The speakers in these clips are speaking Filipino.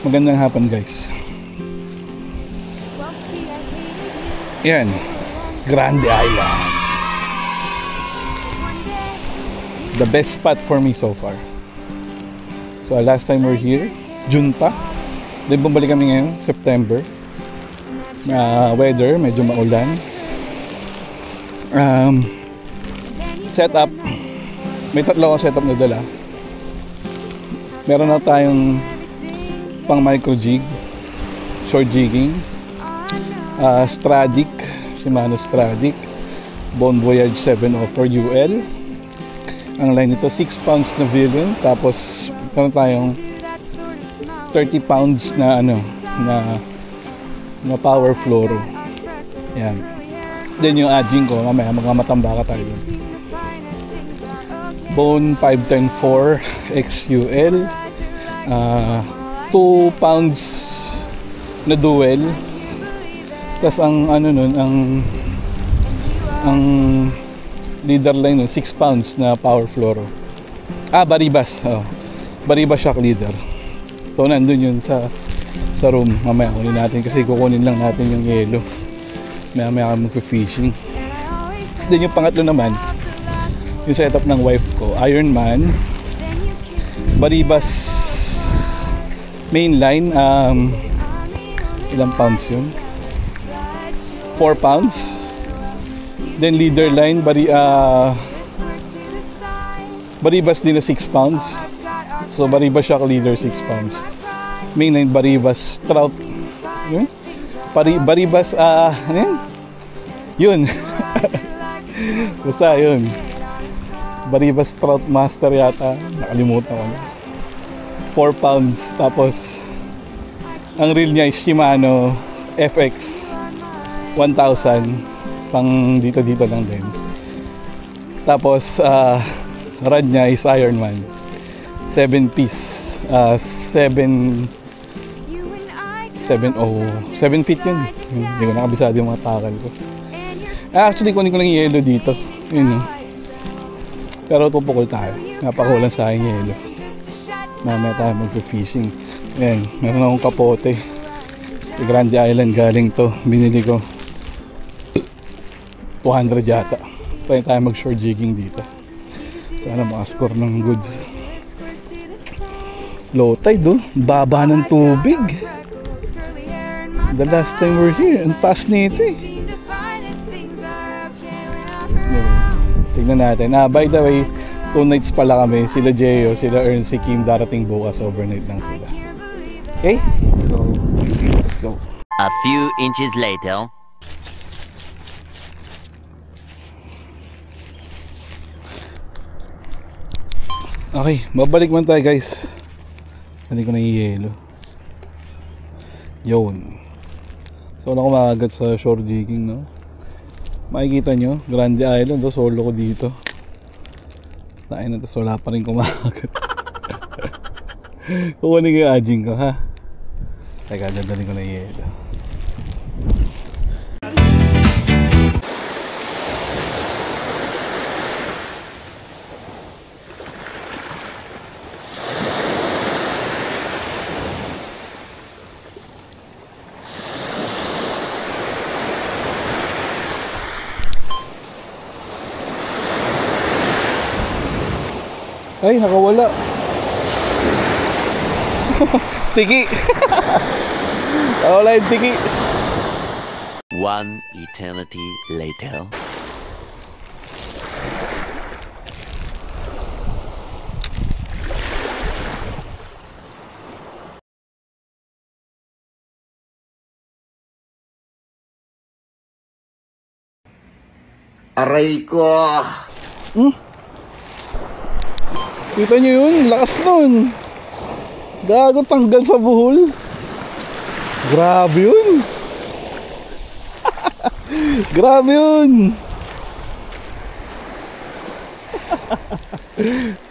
magandang hapon guys. Yan, Grande Island. The best spot for me so far. So last time we're here, June pa. Then bumalik kami ngayon, September. Weather, medyo maulan. Setup, may tatlo akong setup na dala. Meron na tayong pang micro jig, short jigging, Stradic, Shimano Stradic, Bon Voyage 704 UL. Ang line nito 6 pounds na villain, tapos meron tayong 30 pounds na na power fluoro. Yan. Then yung adjing ko, mamaya magmamatambaka tayo dun. Bone 5104 XUL, 2 pounds na duel. Tapos ang nun, ang leader line nun, 6 pounds na power fluoro. Baribas. Baribas shock leader. So nandun yun sa room. Mamaya kunin natin kasi kukunin lang natin yung yelo. Mamaya kami mag-fishing. Then yung pangatlo naman, yung setup ng wife ko, Ironman, Baribas mainline, ilang pounds yun? 4 pounds. Then leader line, Baribas din na 6 pounds. So Baribas shock leader 6 pounds. Mainline Baribas trout. Yun? Baribas ano yun? Yun. Basta yun. Baribas Trout Master yata. Nakalimutan ko na. 4 pounds. Tapos ang reel niya is Shimano FX 1000. Pang dito lang din. Tapos rod niya is Ironman 7 piece. 7 feet yun. Hindi ko nakabisado yung mga takal ko. Actually kunin ko lang yung yelo dito. Yun. Pero tupukol tayo. Napakulan sa akin yelo. Mamaya tayo mag-fishing. Ayan, meron akong kapote. Sa Grande Island galing to. Binili ko 200 yata. Pwede tayo mag-shore jigging dito. Sana makascore ng goods. Low tide oh. Baba ng tubig. The last time we're here, ang taas nito eh. Tignan natin. By the way, 2 nights pala kami. Sila Jeyo, sila Ern, si Kim darating bukas. Overnight lang sila. Okay? So, let's go. A few inches later. Okay, babalik man tayo guys. Hindi ko na i-yelo. Yun. So na ako makagat sa shore jigging, no? Makikita nyo, Grande Island, solo ko dito. Tayo na to, wala pa rin kumakagat. Kukunin ko yung adjing ko, ha? Teka, dadalhin ko na yelo. Ay, nakawala. Tiki. Nakawala yung tiki. 1 eternity later. Aray ko! Kita nyo yun? Lakas nun. Gago, tanggal sa buhol. Grabe yun. Grabe yun.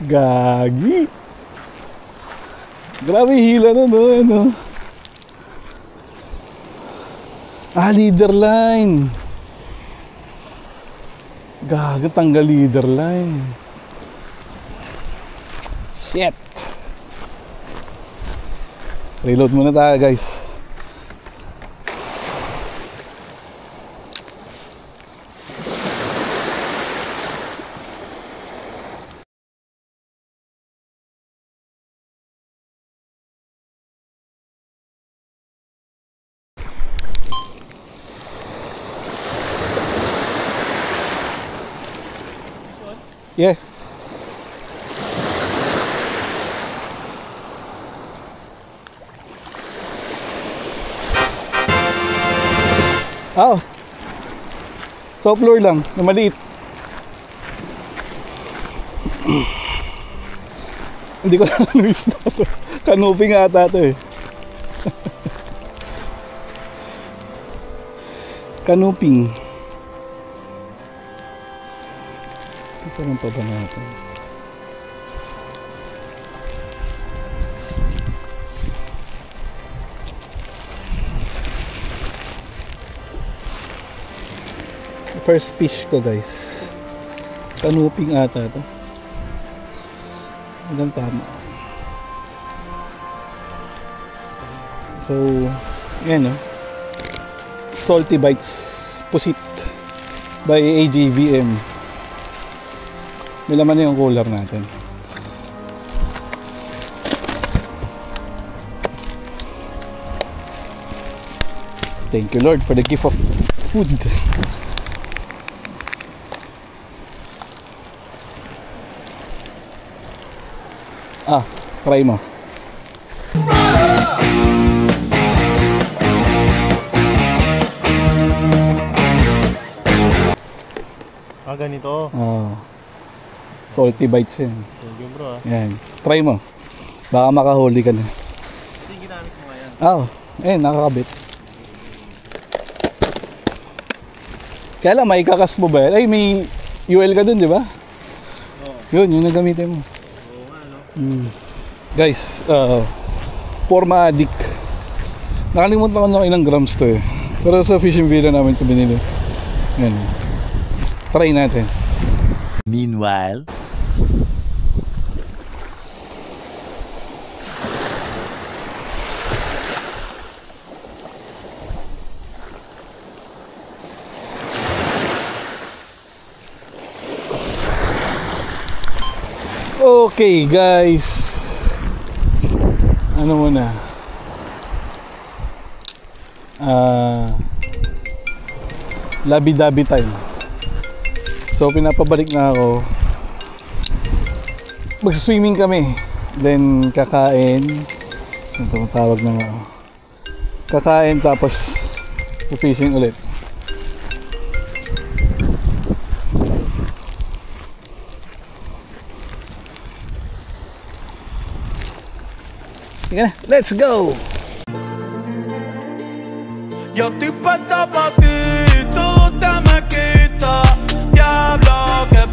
Gagi. Grabe hila na no, ano. Leader line. Gago, tanggal leader line. Shit. Reload muna tayo guys. Yes. Oh. Soft lure lang, na maliit. Hindi ko na ano isda to. Kanuping ata to eh. Kanuping. Ito lang pa ba natin? First fish ko guys. Kanuping ata to. Hanggang tama. So, yan o. Salty Bites Pusit by AJVM. May laman na yung cooler natin. Thank you Lord for the gift of food. Ah, try mo. Ah, ganito. Oh. Salty Bites yan. Thank you bro. Yan. Try mo. Baka makahuli ka na. Ito yung ginamit mo ngayon. Oh, ayun, nakakabit. Kaya lang, may kakas mo ba yan? Ay, may UL ka dun, di ba? Oo. Yun, yun ang gamitin mo. Oo nga, no? Guys, Forma Addict. Nakalimutan ko na ilang grams to eh. Pero sa fishing video namin ito binili. Yan. Try natin. Meanwhile. Okay guys, ano muna, labi-dabi time. So pinapabalik na ako. Mag-swimming kami, then kakain. Ito tawag na nga. Kakain tapos fishing ulit. Sige na, let's go! Yo estoy puesta pa' ti, tú te me quitas, diablo que...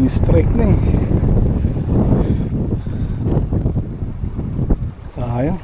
Strike na eh. Sayang.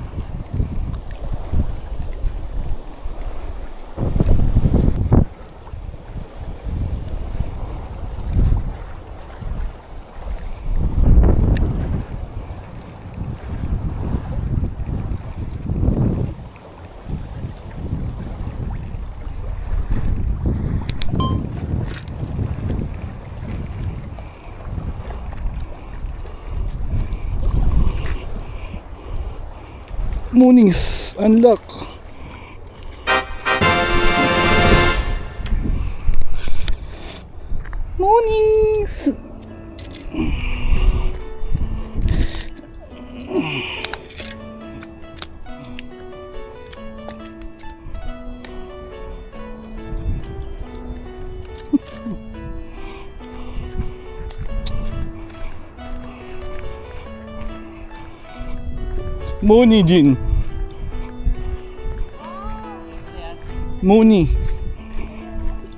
Moonies, unlock. Moonies. Mooney Jin. Mooney.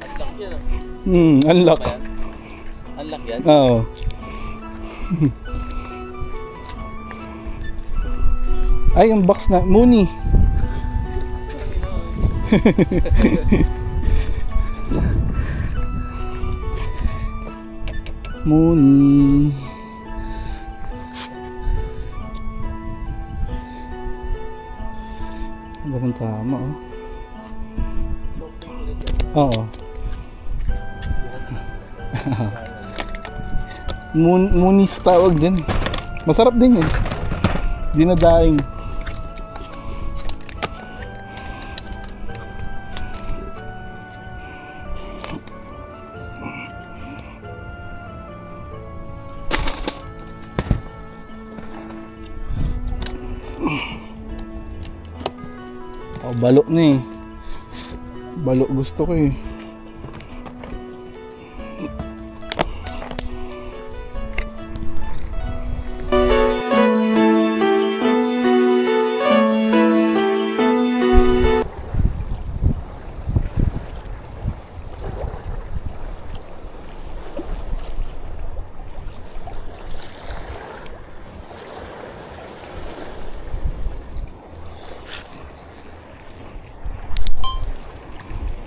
Unlock yan. Unlock. Unlock yan? Oo. Ay, yung box na. Mooney. Mooney. Ang daming tama, oh. Oo. Mooney's tawag din. Masarap din yun. Dinadaing. Oh, balo na eh. Balo gusto ko eh.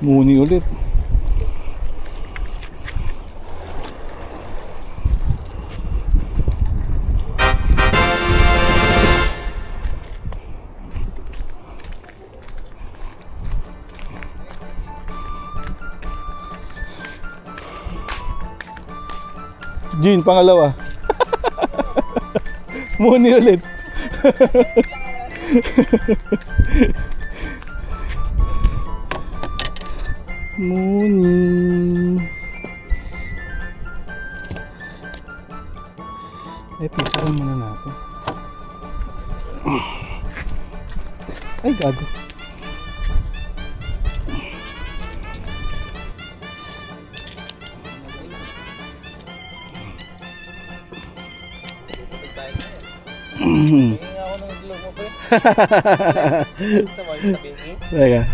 Mooney ulit. Gin, pangalawa. Mooney ulit. Mooney. Ay, picturean muna natin. Ay, gago. Tingin ako ng glow mo, pre. Gusto mo yung sabihin? Teka.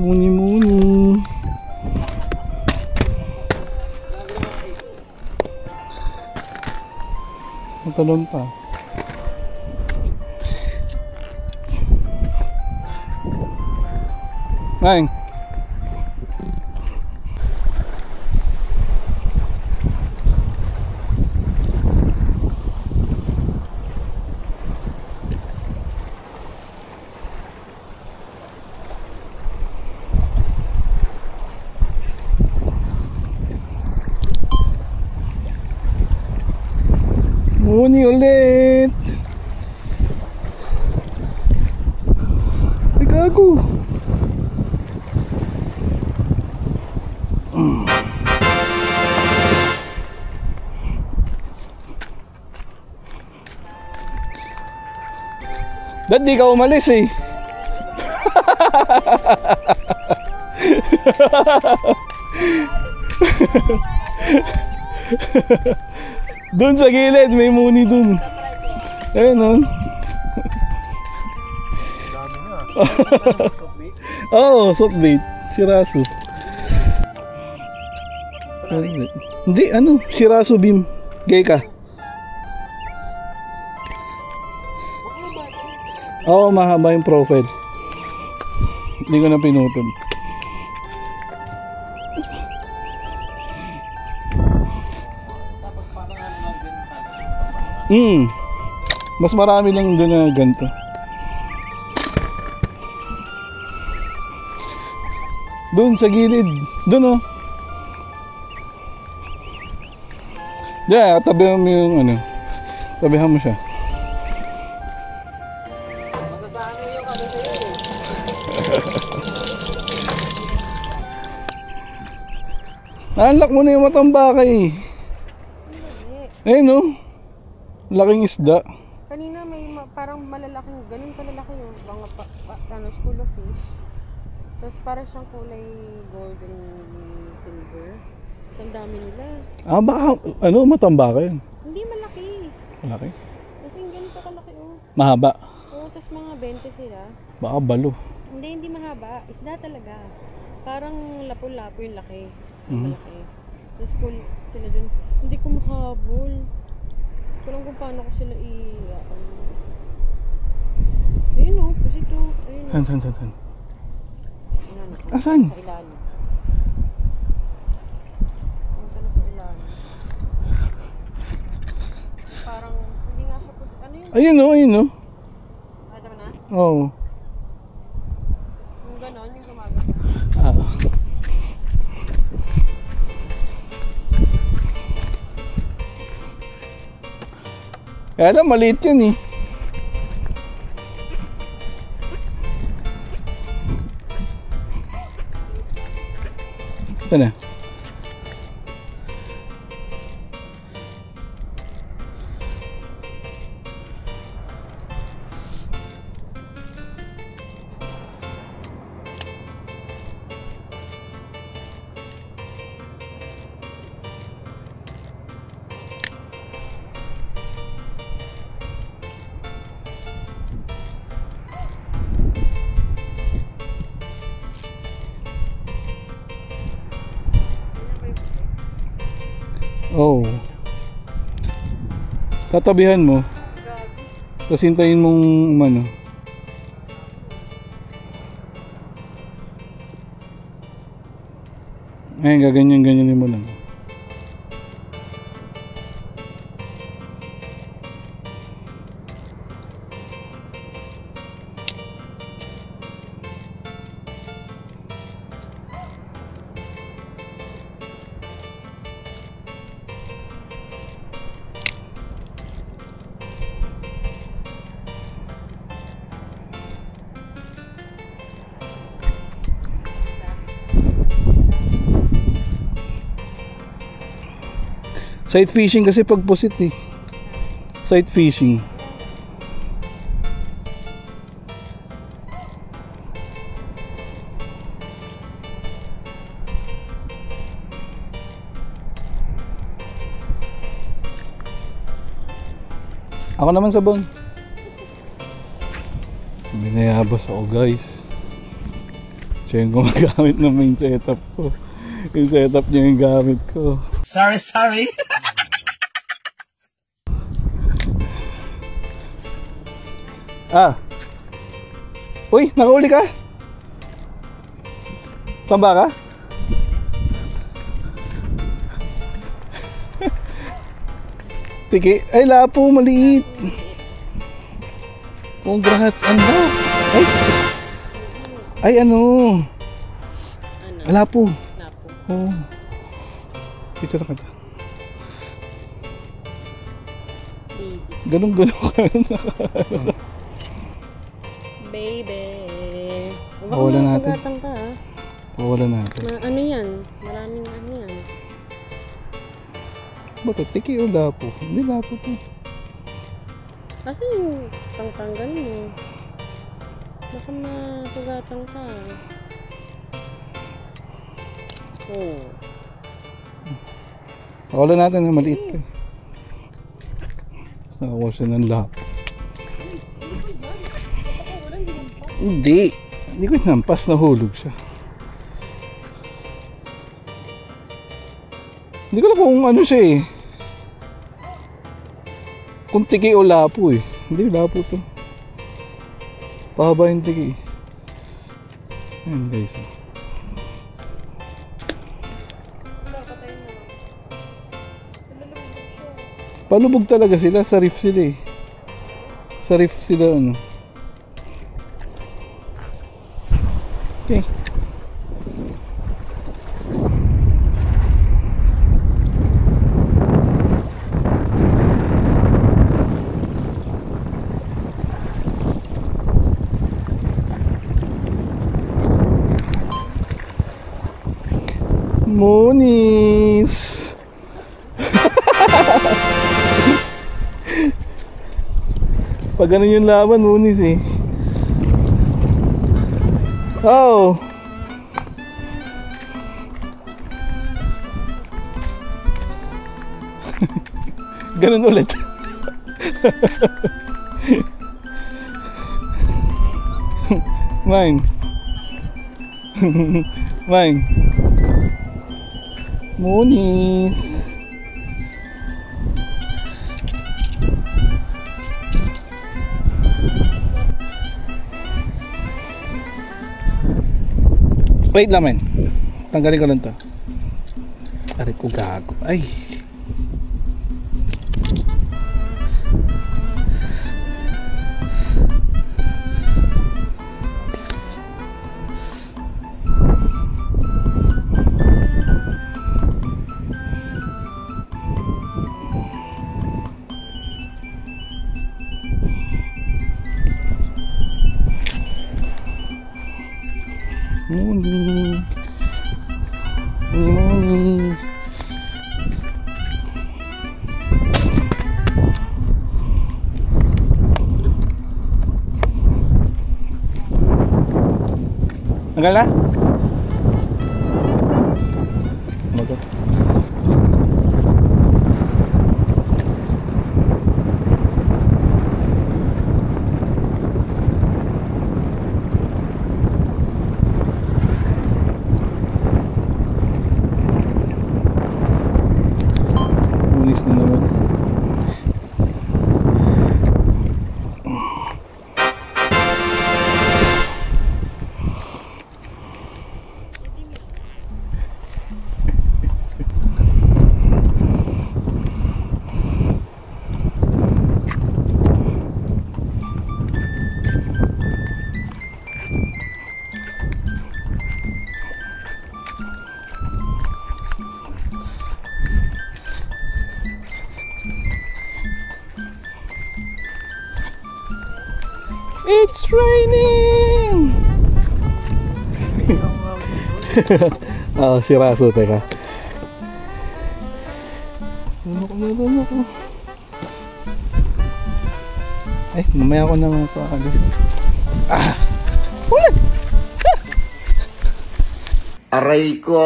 Mooney, Mooney. Matalon pa. Ngayon. Mooney ulit. Ay, gago. Dad, di ka umalis eh. Doon sa gilid, may Mooney dun. Ayun o. Dami na. Oo, soft bait. Shirasu. Hindi, ano? Shirasu beam. Geika. Oo, mahaba yung profile. Hindi ko na pinutol. Mas marami lang doon na ganito. Doon sa gilid. Doon oh. Yeah, tabihan mo yung ano. Tabihan mo siya. Unlock mo na yung matambakay. Eh no. Laking isda. Kanina may parang malalaking, ganun kalalaki yung mga school of fish. Tapos parang siyang kulay gold and silver. So, ang dami nila. Ah, baka ano, matambakay yun. Hindi malaki. Malaki? Kasi ganito kalaki oh. Mahaba. Oo, tapos mga 20 sila. Baka balo. Hindi mahaba. Isda talaga. Parang lapo-lapo yung laki. Mhm. Malaki. Sa school sila dun. Hindi ko mahabol. Kulang kung paano ko sila ayun o, pusito. Ayun o. Saan? Ayan, Asan? Sa ilalim. Punta na sa ilalim. Parang, hindi nga siya pusito. Ano yun? Ayun o. Ah, tama na? Oo. Yung ganon, yung gumagano. Ah. Kaya lang, maliit yan eh. Saan na? Oh. Tatabihan mo. Tapos hintayin mong ano. Ayun, gaganyan-ganyanin mo lang. Sight fishing kasi pag pusit eh. Sight fishing. Ako naman sabon. Binayabas ako guys. Siya yung gumagamit ng main setup ko. Yung setup niya yung gamit ko. Sorry. Ah. Uy, nakauli ka? Tamba ka? Tiki, ay lapo, maliit. Congrats, ano? Ay ano? Lapo. Lapo. Oh. Dito na kita. Baby. Ganun ka. Baby. Wala natin. Sugatang ka ah. Wala natin. Ano yan? Maraming ano yan. Bato, tiki o lapo? Hindi lapo to. Kasi yung tangtanggal mo. Baka masugatan ka. Oh. Wala natin, maliit ka. Nakakuha siya ng lapo. Hindi ko nampas, nahulog siya. Hindi ko alam kung ano siya eh. Kung tiki o lapo eh. Hindi, lapo to. Pahaba yung tiki. Ayan guys. Palubog talaga sila, sa reef sila eh. Sa reef sila ano. Okay. Monis. Pag ganun yung laban, Monis eh. Oh. Ganun ulit. Mine. Mine. Monis. Wait lang, men. Tanggalin ko lang to. Aray ko gago. Ay. Morning. Morning. Tanggal na? Magot. Ulis na naman. It's raining! Oh, si Raso, teka. Lunok ko. Ay, mamaya ko naman ito akalis. Ah! Ulan! Aray ko!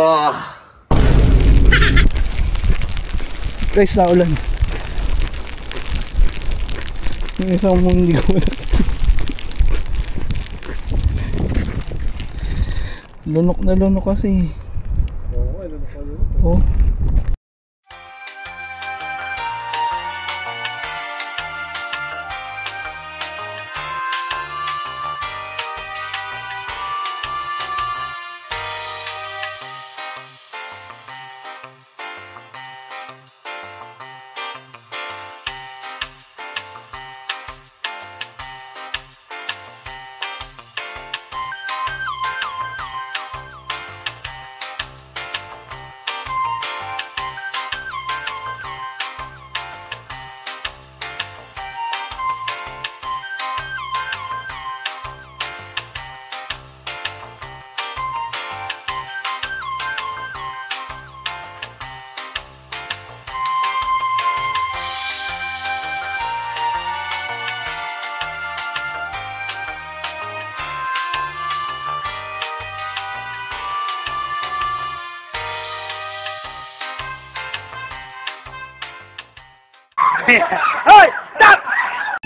Guys, naulan. Yung isang mong hindi ko wala. Lunok na lunok kasi. Oo, lunok na lunok. Oh.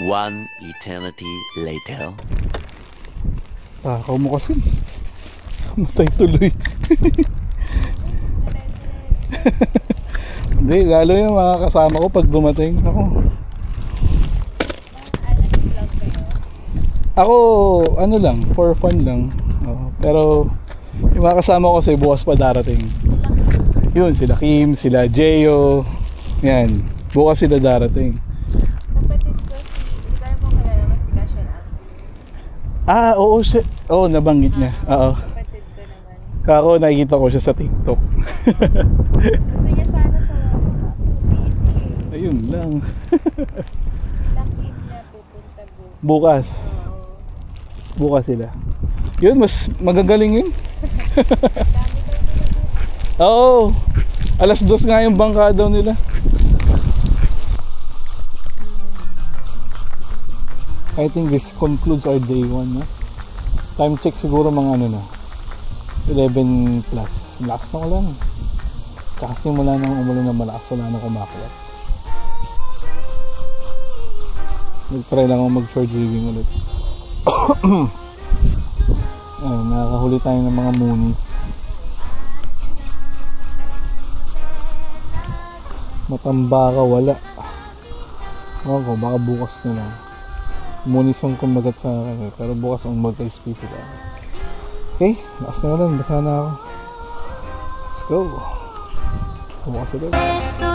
One eternity later. Takaw mo kasi. Matay tuloy. Hindi, lalo yung mga kasama ko pag dumating. Ako, ano lang, for fun lang. Pero yung mga kasama ko kasi bukas pa darating. Yun, sila Kim, sila Jeyo. Yan, bukas sila darating. Kapatid ko hindi tayo mo kilala mo si Cashion Agnew. Oo, oo, nabanggit niya. Oo. Kapatid ko naman. Kako, nakikita ko siya sa TikTok. Gusto niya sana sa kaso busy. Ayun lang. Sila Kim niya pupunta Bukas. Oo. Bukas sila. Yun, mas magagaling yun. Oo. 2:00 nga yung bangka daw nila. I think this concludes our day 1, no? Time check siguro mga ano na 11 plus. Lakas na ulan. Kasi mula nang umulan na malakas, wala nang kumakyat. Nag-try lang ako mag-short living ulit. Ayun, nakakahuli tayo ng mga moonies. Matambaka wala. Ewan ko, baka bukas na lang. Moonies ang kumagat sa akin, pero bukas ang magka-stay sila. Okay, lakas na rin, basa na ako. Let's go. Bukas ulit.